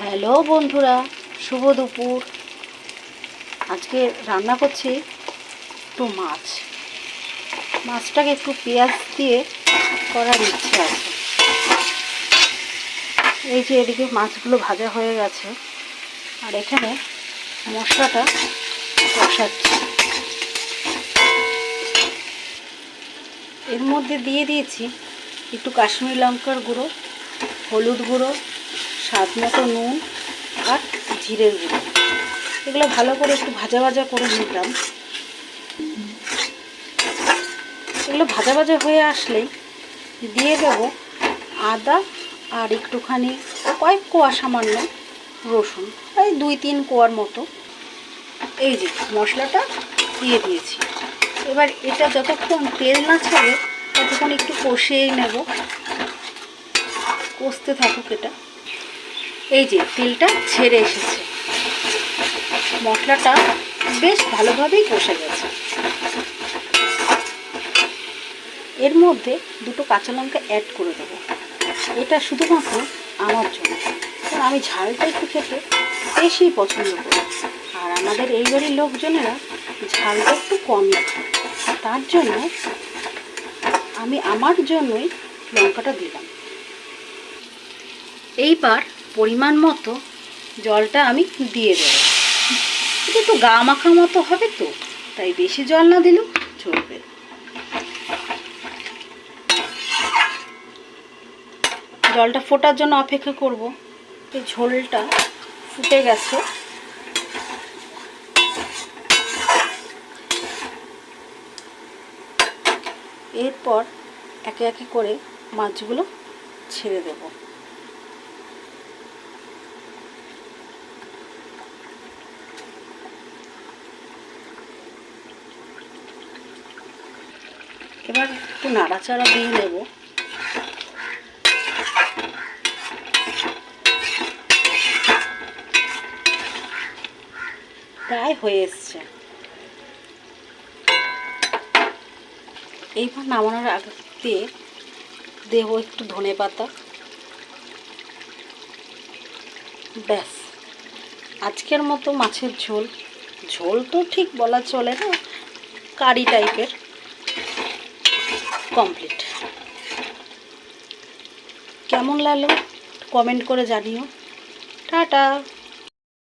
Hello বন্ধুরা, শুভ দুপুর। আজকে রান্না করছি একটু মাছটাকে একটু পেঁয়াজ দিয়ে করার ইচ্ছে আছে। এই যে এদিকে মাছগুলো ভাজা হয়ে গেছে, আর এখানে মশলাটা কষাচ্ছি। এর মধ্যে দিয়ে দিয়েছি একটু কাশ্মীরি লঙ্কার গুঁড়ো, হলুদ গুঁড়ো, স্বাদ মতো নুন আর জিরের গুঁড়ো। এগুলো ভালো করে একটু ভাজা ভাজা করে নিলাম। এগুলো ভাজা ভাজা হয়ে আসলেই দিয়ে দেব আদা আর একটুখানি কয়েক কোয়া সামান্য রসুন, এই 2-3 কোয়ার মতো। এই যে মশলাটা দিয়ে দিয়েছি। এবার এটা যতক্ষণ তেল না ছাড়ে ততক্ষণ একটু কষিয়েই নেব। কষতে থাকুক এটা। এই যে তেলটা ছেড়ে এসেছে, মশলাটা বেশ ভালোভাবেই কষে গেছে। এর মধ্যে 2টো কাঁচা লঙ্কা অ্যাড করে দেবো। এটা শুধুমাত্র আমার জন্য, কারণ আমি ঝালটা একটু খেতে বেশি পছন্দ করি, আর আমাদের এই বাড়ির লোকজনেরা ঝালটা একটু কমই খায়। তার জন্য আমি আমার জন্যই লঙ্কাটা দিলাম। এইবার পরিমাণ মতো জলটা আমি দিয়ে দেবো। এটা একটু গা মাখা মতো হবে, তো তাই বেশি জল না দিলেও চলবে। জলটা ফোটার জন্য অপেক্ষা করব। এই ঝোলটা ফুটে গেছে। এরপর একে একে করে মাছগুলো ছেড়ে দেব। এবার একটু নাড়াচাড়া দিয়ে নেব। প্রায় হয়ে এসছে। এইবার নামানোর আগে দেব একটু ধনেপাতা। ব্যাস, আজকের মতো মাছের ঝোল তো ঠিক বলা চলে না, কারি টাইপের কমপ্লিট। কেমন লাগলো কমেন্ট করে জানিও। টাটা।